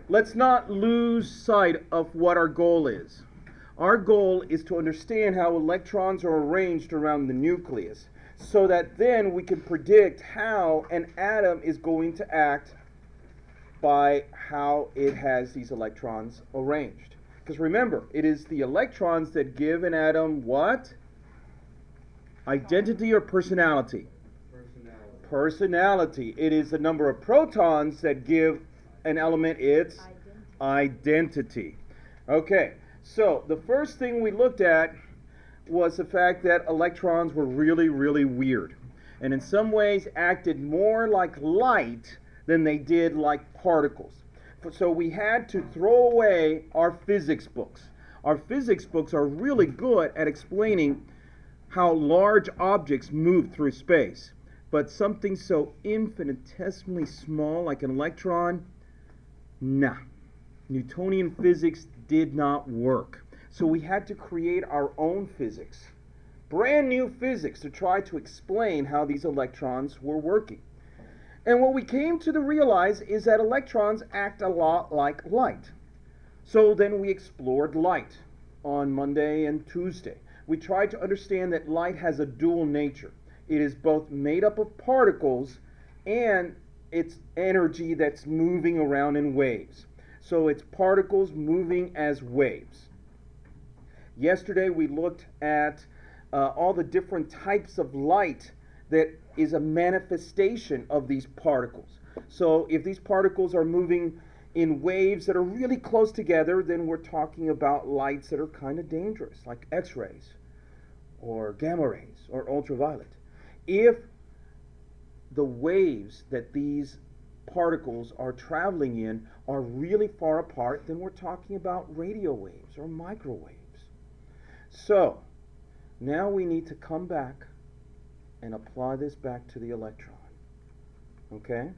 let's not lose sight of what our goal is. Our goal is to understand how electrons are arranged around the nucleus so that then we can predict how an atom is going to act by how it has these electrons arranged. Because remember, it is the electrons that give an atom what? Identity or personality? Personality. It is the number of protons that give an element its identity. Okay, so the first thing we looked at was the fact that electrons were really, really weird, and in some ways acted more like light than they did like particles. So we had to throw away our physics books. Our physics books are really good at explaining how large objects move through space. But something so infinitesimally small like an electron, nah. Newtonian physics did not work. So we had to create our own physics. Brand new physics to try to explain how these electrons were working. And what we came to realize is that electrons act a lot like light. So then we explored light on Monday and Tuesday. We tried to understand that light has a dual nature. It is both made up of particles and it's energy that's moving around in waves. So it's particles moving as waves. Yesterday we looked at all the different types of light that is a manifestation of these particles. So if these particles are moving in waves that are really close together, then we're talking about lights that are kind of dangerous, like X-rays or gamma rays or ultraviolet. If the waves that these particles are traveling in are really far apart, then we're talking about radio waves or microwaves. So now we need to come back and apply this back to the electron. Okay?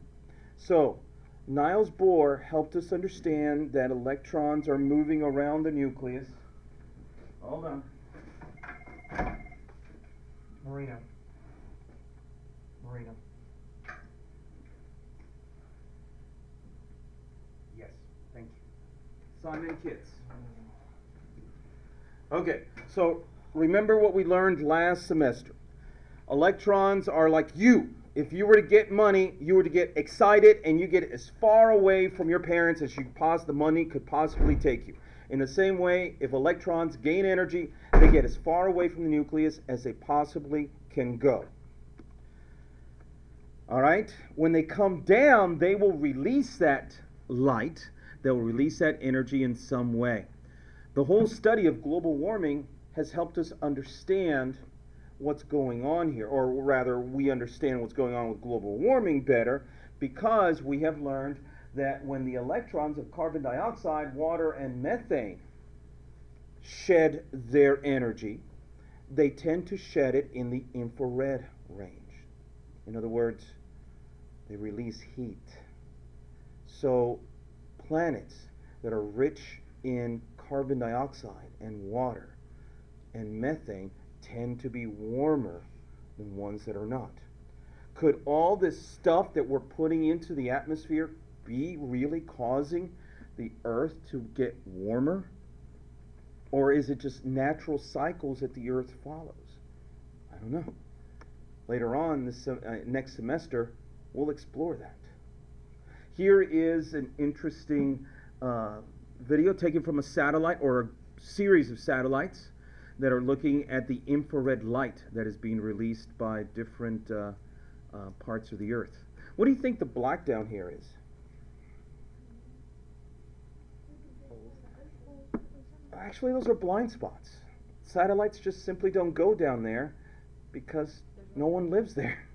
So Niels Bohr helped us understand that electrons are moving around the nucleus. Hold on. Marina. Yes, thank you. Simon Kitts. Okay, so remember what we learned last semester. Electrons are like you. If you were to get money, you were to get excited and you get as far away from your parents as the money could possibly take you. In the same way, if electrons gain energy, they get as far away from the nucleus as they possibly can go. All right? When they come down, they will release that light. They'll release that energy in some way. The whole study of global warming has helped us understand what's going on here, or rather, we understand what's going on with global warming better because we have learned that when the electrons of carbon dioxide, water, and methane shed their energy, they tend to shed it in the infrared range. In other words, they release heat. So planets that are rich in carbon dioxide and water and methane tend to be warmer than ones that are not. Could all this stuff that we're putting into the atmosphere be really causing the Earth to get warmer? Or is it just natural cycles that the Earth follows? I don't know. Later on, this next semester, we'll explore that. Here is an interesting video taken from a satellite or a series of satellites that are looking at the infrared light that is being released by different parts of the Earth. What do you think the black down here is? Actually, those are blind spots. Satellites just simply don't go down there because no one lives there.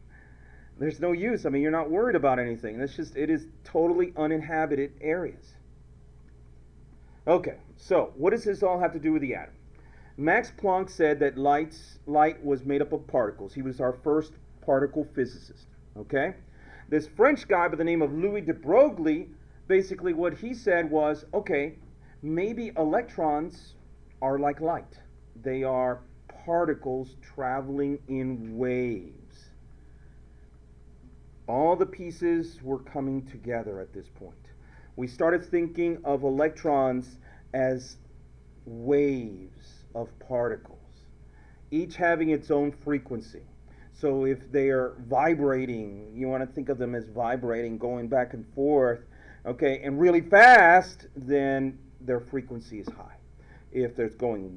There's no use. I mean, you're not worried about anything. It is totally uninhabited areas. Okay, so what does this all have to do with the atom? Max Planck said that light was made up of particles. He was our first particle physicist. Okay? This French guy by the name of Louis de Broglie, basically what he said was, okay, maybe electrons are like light. They are particles traveling in waves. All the pieces were coming together at this point. we started thinking of electrons as waves of particles, each having its own frequency. So if they are vibrating, you want to think of them as vibrating, going back and forth, okay, and really fast, then their frequency is high. If they're going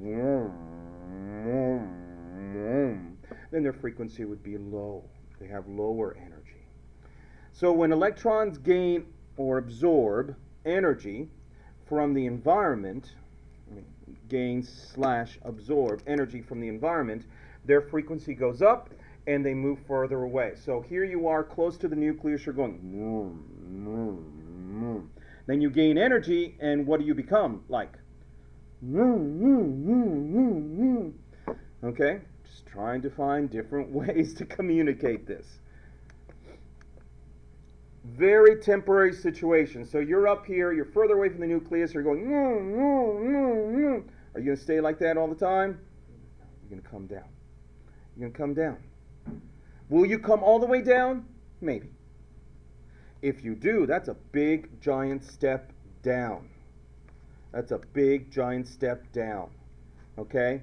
then their frequency would be low. They have lower energy. So when electrons gain or absorb energy from the environment, gain/absorb energy from the environment, their frequency goes up and they move further away. So here you are close to the nucleus, you're going. Then you gain energy, and what do you become like? Okay? Just trying to find different ways to communicate this. Very temporary situation. So you're up here, you're further away from the nucleus, you're going. Are you going to stay like that all the time? You're going to come down. You're going to come down. Will you come all the way down? Maybe. If you do, that's a big, giant step down. That's a big, giant step down. Okay?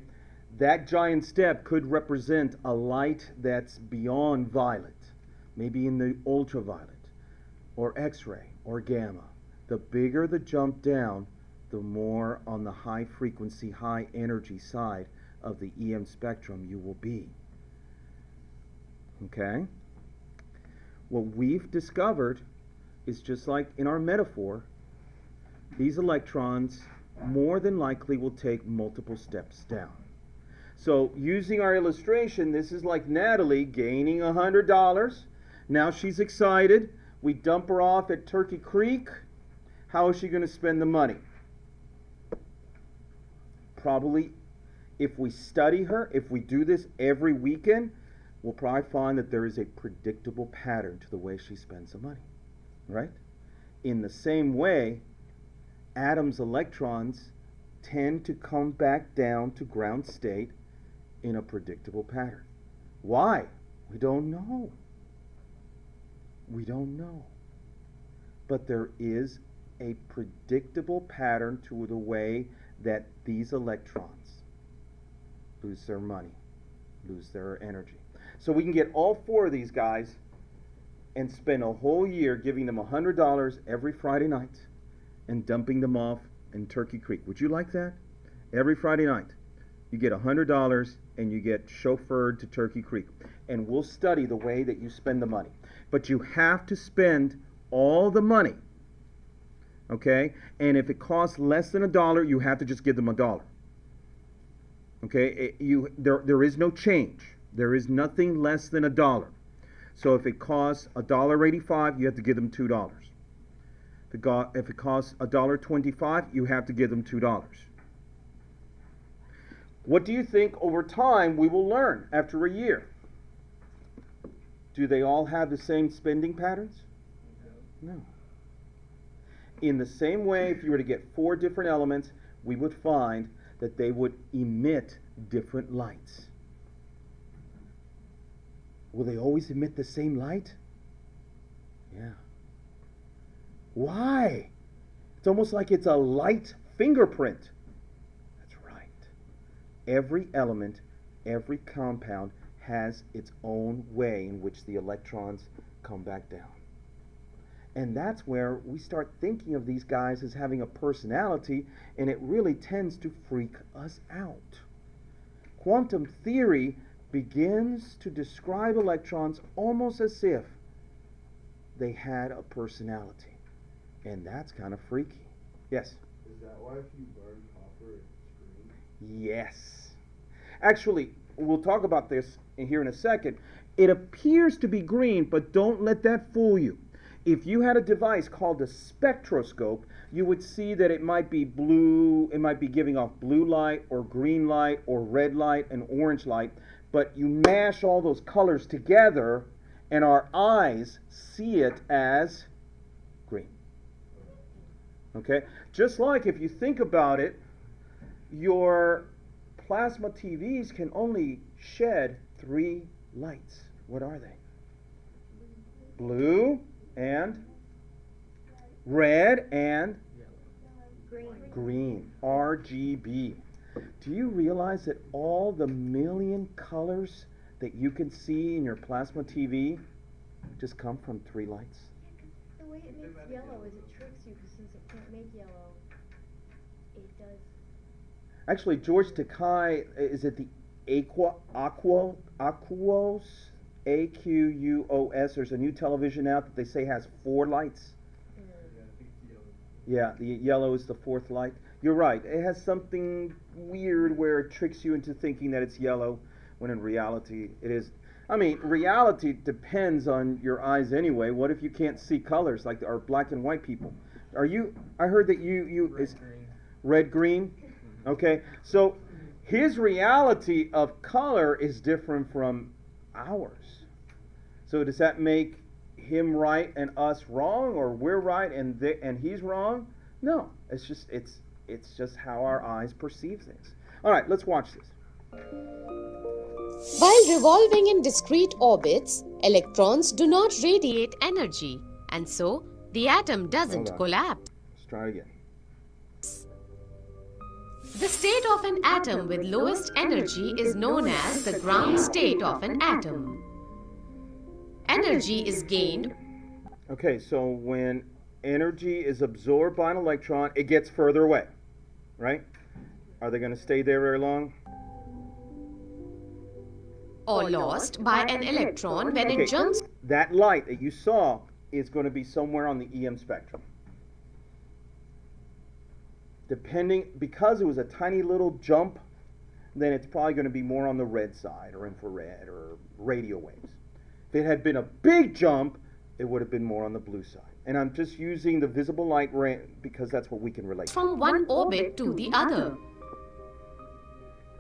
That giant step could represent a light that's beyond violet, maybe in the ultraviolet, or X-ray, or gamma. The bigger the jump down, the more on the high frequency, high energy side of the EM spectrum you will be. Okay? What we've discovered is, just like in our metaphor, these electrons more than likely will take multiple steps down. So using our illustration, this is like Natalie gaining $100. Now she's excited. We dump her off at Turkey Creek. How is she going to spend the money? Probably, if we study her, if we do this every weekend, we'll probably find that there is a predictable pattern to the way she spends the money. Right? In the same way, atoms' electrons tend to come back down to ground state in a predictable pattern. Why? We don't know. We don't know. But there is a predictable pattern to the way that these electrons lose their money, lose their energy. So we can get all four of these guys and spend a whole year giving them $100 every Friday night and dumping them off in Turkey Creek. Would you like that? Every Friday night, you get $100 and you get chauffeured to Turkey Creek. And we'll study the way that you spend the money. But you have to spend all the money. Okay? And if it costs less than $1, you have to just give them $1. Okay? There is no change. There is nothing less than $1. So if it costs $1.85, you have to give them $2. If it costs $1.25, you have to give them $2. What do you think over time we will learn after a year? Do they all have the same spending patterns? No. In the same way, if you were to get 4 different elements, we would find that they would emit different lights. Will they always emit the same light? Yeah. Why? It's almost like it's a light fingerprint. That's right. Every element, every compound has its own way in which the electrons come back down. And that's where we start thinking of these guys as having a personality, and it really tends to freak us out. Quantum theory begins to describe electrons almost as if they had a personality. And that's kind of freaky. Yes? Is that why if you burn copper, it's green? Yes. Actually, we'll talk about this here in a second. It appears to be green, but don't let that fool you. If you had a device called a spectroscope, you would see that it might be blue, it might be giving off blue light or green light or red light and orange light, but you mash all those colors together and our eyes see it as green. Okay? Just like if you think about it, your plasma TVs can only shed 3 lights. What are they? Blue and red, and Green. green, RGB. Do you realize that all the million colors that you can see in your plasma TV just come from 3 lights? The way it makes yellow is it tricks you because since it can't make yellow, it does. Actually, George Takei, is it the Aquos? AQUOS. There's a new television out that they say has 4 lights. Yeah, the yellow is the 4th light. You're right. It has something weird where it tricks you into thinking that it's yellow when in reality it is. I mean, reality depends on your eyes anyway. What if you can't see colors like our black and white people? Are you? I heard that you Red, is green. red green. Okay, so his reality of color is different from ours. So does that make him right and us wrong, or we're right and he's wrong? No, it's just how our eyes perceive things. All right, let's watch this. While revolving in discrete orbits, electrons do not radiate energy, and so the atom doesn't Hold on. collapse. Let's try again. The state of an atom with lowest energy is known as the ground state of an atom. Energy is gained. Okay, so when energy is absorbed by an electron, it gets further away, right? Are they going to stay there very long? Or lost by an electron when it jumps. That light that you saw is going to be somewhere on the EM spectrum. Because it was a tiny little jump, then it's probably going to be more on the red side or infrared or radio waves. If it had been a big jump, it would have been more on the blue side. And I'm just using the visible light because that's what we can relate to. From one orbit to the other.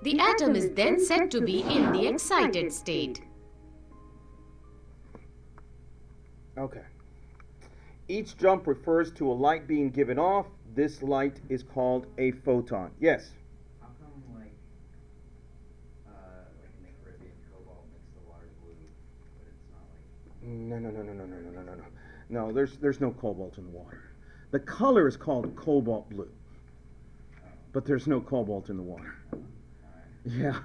The atom is then said to be in the excited state. Okay. Each jump refers to a light being given off. This light is called a photon. Yes? How come, like in the Caribbean, cobalt makes the water blue, but it's not like... No, there's no cobalt in the water. The color is called cobalt blue. But there's no cobalt in the water. Yeah.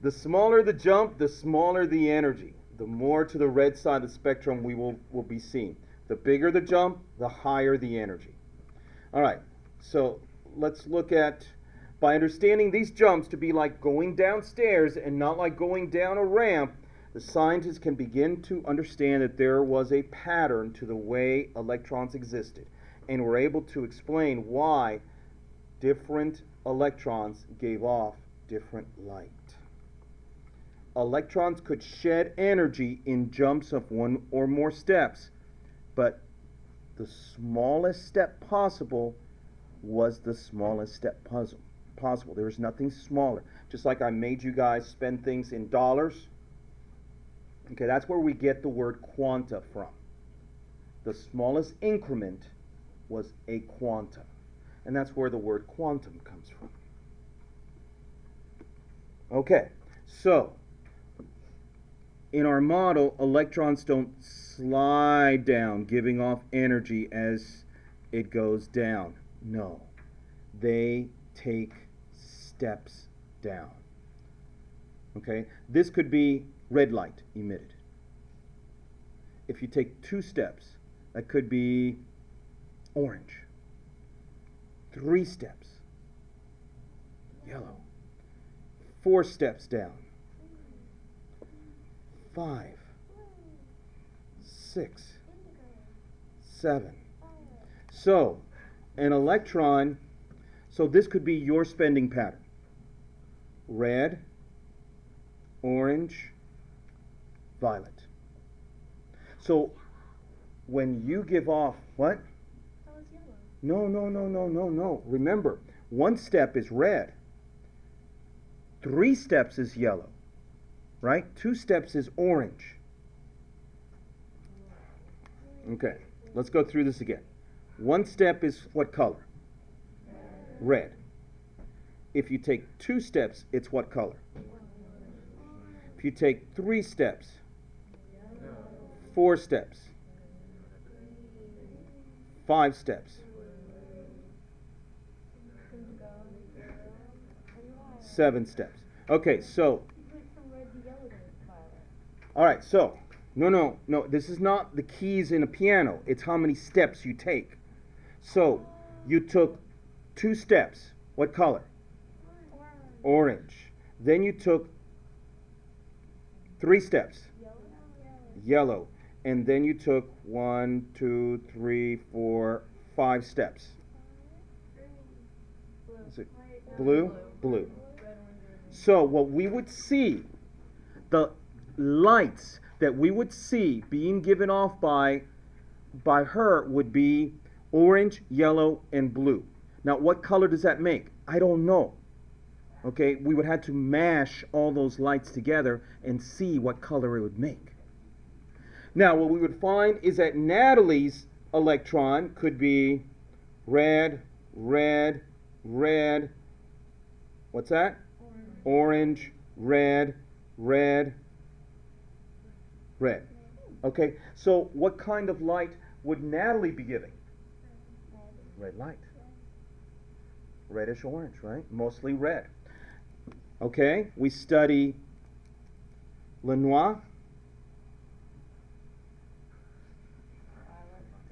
The smaller the jump, the smaller the energy. The more to the red side of the spectrum we will be seeing. The bigger the jump, the higher the energy. All right, so let's look at, by understanding these jumps to be like going downstairs and not like going down a ramp, the scientists can begin to understand that there was a pattern to the way electrons existed. And we're able to explain why different electrons gave off different light. Electrons could shed energy in jumps of 1 or more steps, but the smallest step possible was the smallest step possible. There was nothing smaller. Just like I made you guys spend things in dollars. Okay, that's where we get the word quanta from. The smallest increment was a quanta. And that's where the word quantum comes from. Okay, so in our model, electrons don't slide down, giving off energy as it goes down. No, they take steps down. Okay, this could be red light emitted. If you take 2 steps, that could be orange. 3 steps, yellow. 4 steps down, 5, 6, 7. So, an electron, so this could be your spending pattern. Red, orange, violet. So, when you give off, what? That was yellow. No. Remember, 1 step is red. 3 steps is yellow. Right? 2 steps is orange. Okay, let's go through this again. 1 step is what color? Red. If you take 2 steps, it's what color? If you take 3 steps, 4 steps, 5 steps. 7 steps. Okay, so, all right, so, no, this is not the keys in a piano. It's how many steps you take. So, you took 2 steps. What color? Orange. Then you took 3 steps. Yellow. And then you took 1, 2, 3, 4, 5 steps. Is it blue? Blue. So what we would see, the lights that we would see being given off by her would be orange, yellow, and blue. Now what color does that make? I don't know. Okay, we would have to mash all those lights together and see what color it would make. Now what we would find is that Natalie's electron could be red, red, red. What's that? Orange, red, red, red. Okay, so what kind of light would Natalie be giving? Red light. Reddish orange, right? Mostly red. Okay, we study Lenoir.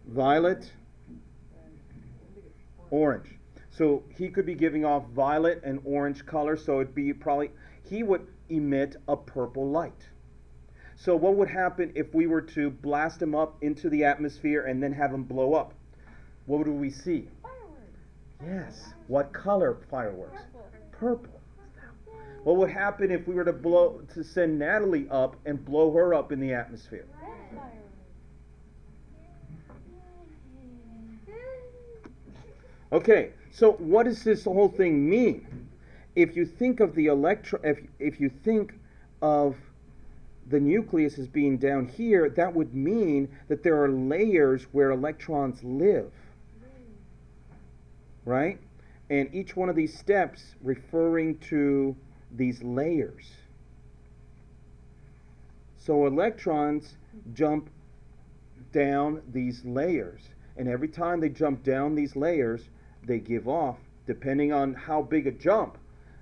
Violet, orange. So he could be giving off violet and orange color, so it'd be probably, he would emit a purple light. So what would happen if we were to blast him up into the atmosphere and then have him blow up? What would we see? Fireworks. Yes. What color fireworks? Purple. What would happen if we were to send Natalie up and blow her up in the atmosphere? Okay, so what does this whole thing mean? If you think of the if you think of the nucleus as being down here, that would mean that there are layers where electrons live. Right? And each one of these steps referring to these layers. So electrons jump down these layers, and every time they jump down these layers, they give off, depending on how big a jump,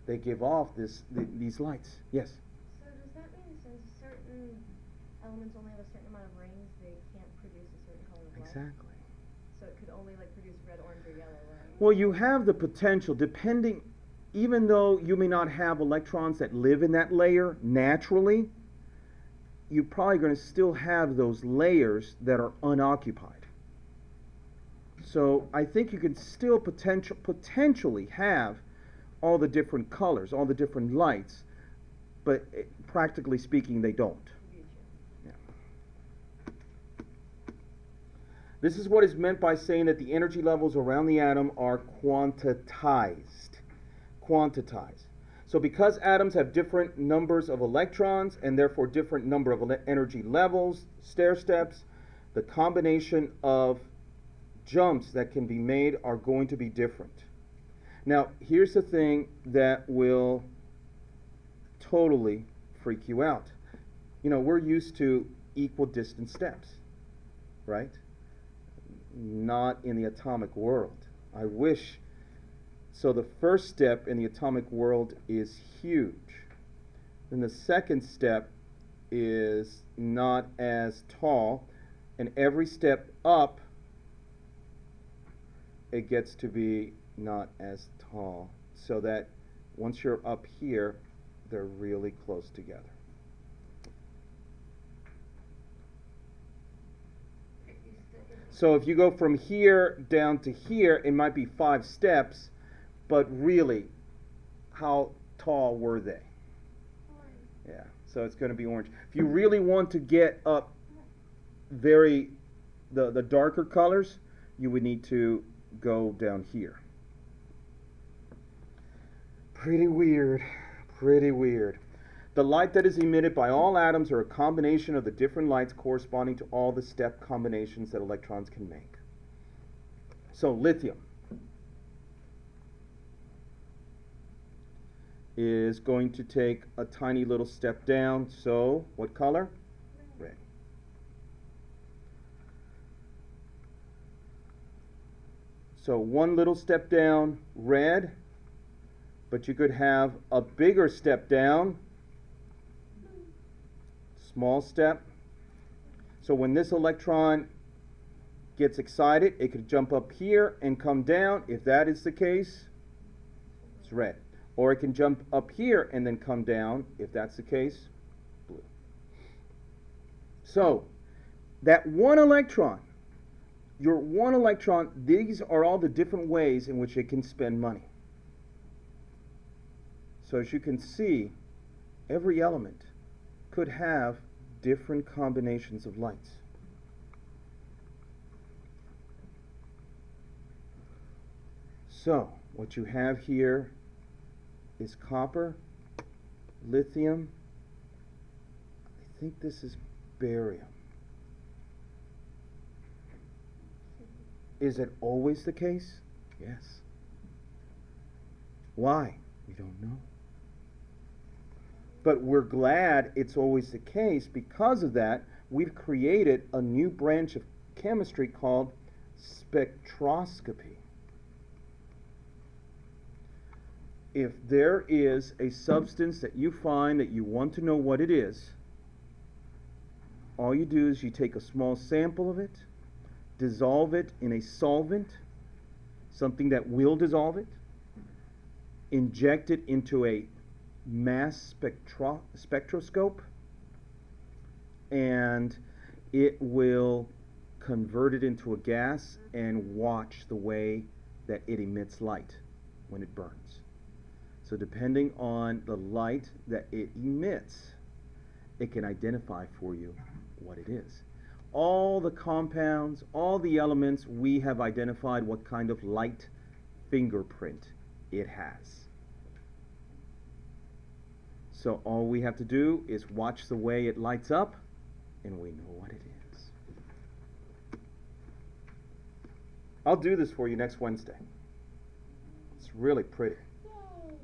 they give off these lights. Yes? So does that mean since certain elements only have a certain amount of rings, they can't produce a certain color of light? Exactly. So it could only like produce red, orange, or yellow, right? Well, you have the potential, depending, even though you may not have electrons that live in that layer naturally, you're probably going to still have those layers that are unoccupied. So I think you can still potentially have all the different colors, all the different lights, but practically speaking, they don't. Yeah. This is what is meant by saying that the energy levels around the atom are quantized. Quantized. So because atoms have different numbers of electrons and therefore different number of energy levels, stair steps, the combination of jumps that can be made are going to be different. Now, here's the thing that will totally freak you out. You know, we're used to equal distance steps, right? Not in the atomic world. I wish. So the first step in the atomic world is huge. Then the second step is not as tall, and every step up it gets to be not as tall, so that once you're up here, they're really close together. So if you go from here down to here, it might be 5 steps, but really, how tall were they? Yeah, so it's going to be orange. If you really want to get up the darker colors, you would need to go down here. Pretty weird, pretty weird. The light that is emitted by all atoms are a combination of the different lights corresponding to all the step combinations that electrons can make. So lithium is going to take a tiny little step down. So what color? Red. So one little step down, red, but you could have a bigger step down, small step. So when this electron gets excited, it could jump up here and come down. If that is the case, it's red. Or it can jump up here and then come down. If that's the case, blue. So that one electron, your one electron, these are all the different ways in which it can spend money. So as you can see, every element could have different combinations of lights. So what you have here is copper, lithium, I think this is barium. Is it always the case? Yes. Why? We don't know. But we're glad it's always the case. Because of that, we've created a new branch of chemistry called spectroscopy. If there is a substance that you find that you want to know what it is, all you do is you take a small sample of it, dissolve it in a solvent, something that will dissolve it, inject it into a mass spectroscope, and it will convert it into a gas and watch the way that it emits light when it burns. So depending on the light that it emits, it can identify for you what it is. All the compounds, all the elements, we have identified what kind of light fingerprint it has. So all we have to do is watch the way it lights up, and we know what it is. I'll do this for you next Wednesday. It's really pretty. Yay.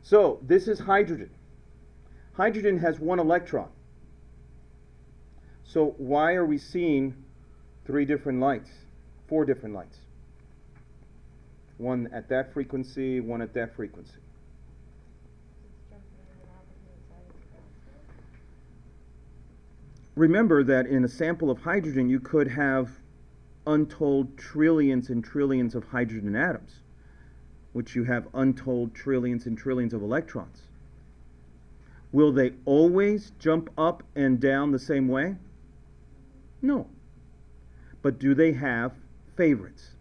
So this is hydrogen. Hydrogen has one electron. So why are we seeing 3 different lights, 4 different lights? One at that frequency, one at that frequency. It's jumping in and out between sides of the Remember that in a sample of hydrogen, you could have untold trillions and trillions of hydrogen atoms, which you have untold trillions and trillions of electrons. Will they always jump up and down the same way? No. But do they have favorites?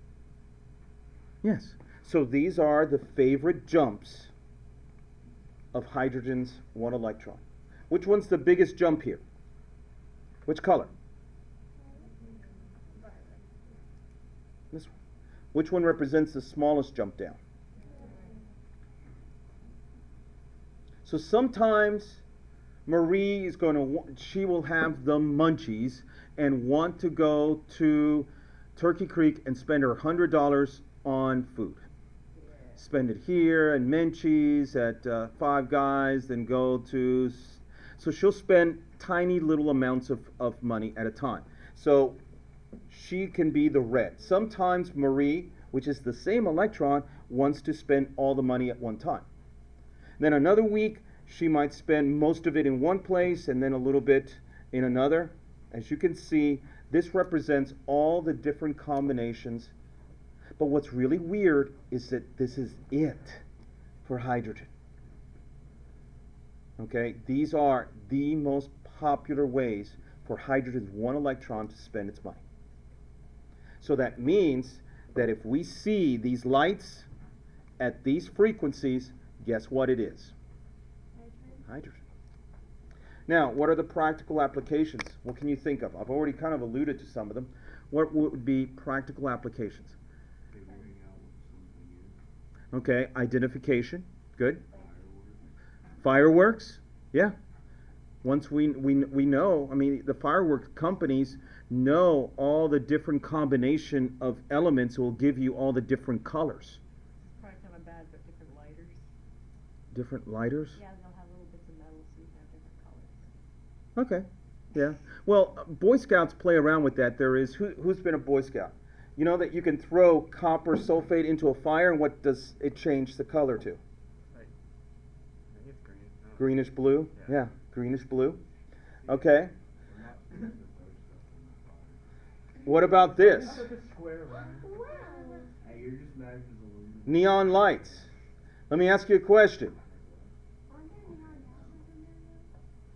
Yes. So these are the favorite jumps of hydrogen's one electron. Which one's the biggest jump here? Which color? This one. Which one represents the smallest jump down? So sometimes Marie is going to, she will have the munchies and want to go to Turkey Creek and spend her $100 on food. Spend it here and Menchie's at Five Guys, then go to, so she'll spend tiny little amounts of money at a time. So she can be the red. Sometimes Marie, which is the same electron, wants to spend all the money at one time. Then another week, she might spend most of it in one place and then a little bit in another. As you can see, this represents all the different combinations. But what's really weird is that this is it for hydrogen. Okay, these are the most popular ways for hydrogen's one electron to spend its money. So that means that if we see these lights at these frequencies, guess what it is? Hydrogen. Now, what are the practical applications? What can you think of? I've already kind of alluded to some of them. What would be practical applications? Okay, identification. Good. Fireworks. Yeah. Once we know, I mean, the fireworks companies know all the different combination of elements will give you all the different colors. Probably kind of bad, but different lighters. Different lighters? Yeah, they'll have little bits of metal so you can have different colors. Okay. Yeah. Well, Boy Scouts play around with that. There is, who's been a Boy Scout? You know that you can throw copper sulfate into a fire, and what does it change the color to? Like, I think it's green. I don't know. Greenish blue? Yeah. Yeah, greenish blue. Okay. What about this? Hey, you're just mad 'cause aluminum. Neon lights. Let me ask you a question.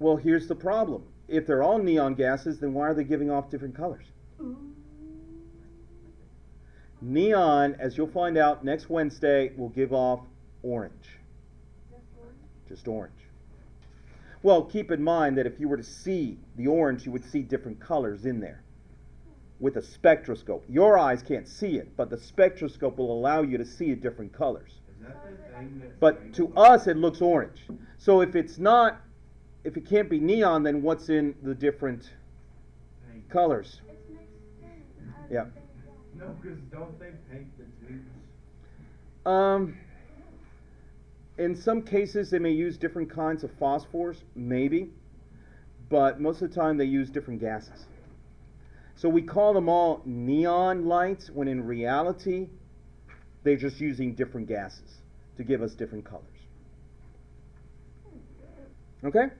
Well, here's the problem. If they're all neon gases, then why are they giving off different colors? Neon, as you'll find out next Wednesday, will give off orange. Just orange. Well, keep in mind that if you were to see the orange, you would see different colors in there with a spectroscope. Your eyes can't see it, but the spectroscope will allow you to see different colors. Is that the thing that? But to us, it looks orange. So if it can't be neon, then what's in the different colors? Yeah. No, because don't they paint the tubes? In some cases, they may use different kinds of phosphors, maybe, but most of the time they use different gases. So we call them all neon lights, when in reality, they're just using different gases to give us different colors. Okay?